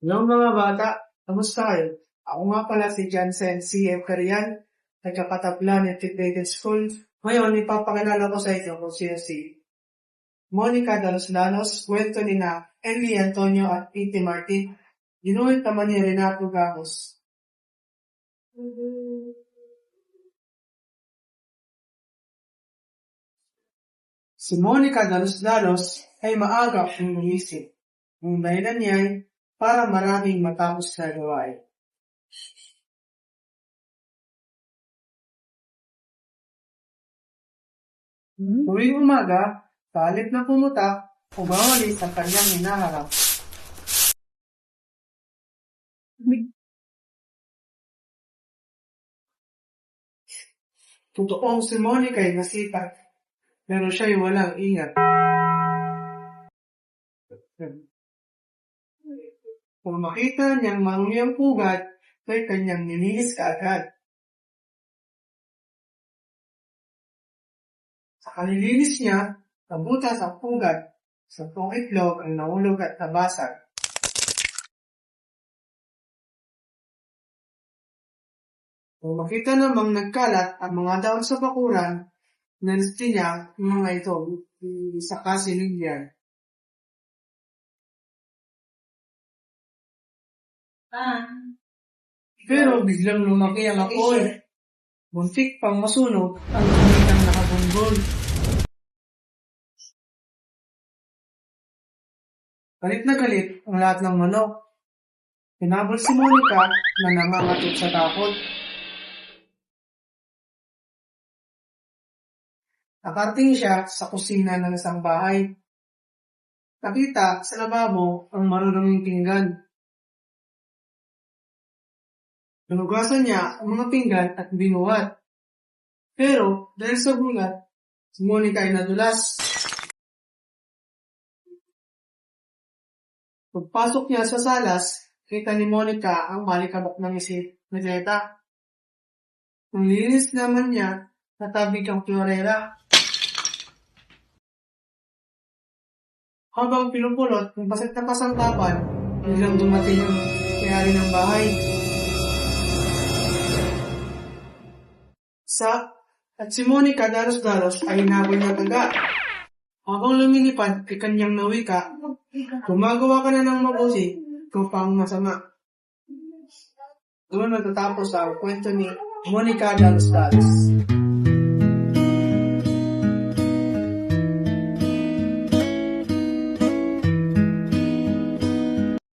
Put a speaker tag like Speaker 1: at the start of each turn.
Speaker 1: Hello mga bata, kamusta kayo? Ako nga pala si Jansen C.M. Carian, nagkapatablan Integrated School. Ngayon, ipapakilala ko sa inyo kung sino si Monica Dalos-Dalos, kwento ni na Eli Antonio at P.T. Martin, ginuhit naman ni Renato Gamos. Si Monica Dalos-Dalos ay maaga umisip. Ang dahilan niya ay para maraming matapos na gawain. Tuwing umaga, palit na pumutak, umawalis ang kanyang hinaharap. Totoong si Monica ay masipag, pero siya'y walang ingat. Kung makita niyang marumi ang pugad, ay kanyang nilinis kaagad. Sa kanilinis niya, nabutas ang pugad, sa itlog ang nahulog at nabasag. Kung makita namang nagkalat ang mga daon sa bakuran, nalisti niya ang mga ito sa kasilingyan. Pero biglang lumaki ang apoy. Muntik pang masunog ang tumitang nakabunggol. Galit na galit ang lahat ng manok. Pinabol si Monica na nangangatot sa takot. Nakarating siya sa kusina ng isang bahay. Nakita sa lababo ang maruruming pinggan. Nanugasan niya ang mga pinggan at binuhat. Pero dahil sa gulat, si Monica ay nadulas. Pagpasok niya sa salas, kita ni Monica ang malikabok ng bisikleta. Ang linis naman niya, natabig ang florera. Habang pinupulot ng pasit na pasantapan, biglang dumating ang may-ari ng bahay. At si Monica Dalos-Dalos ay hinabol na taga. Habang lumilipad kay kanyang nawika, gumagawa ka na ng mabuti, ikaw pa ang masama. Doon natatapos ang kwento ni Monica Dalos-Dalos.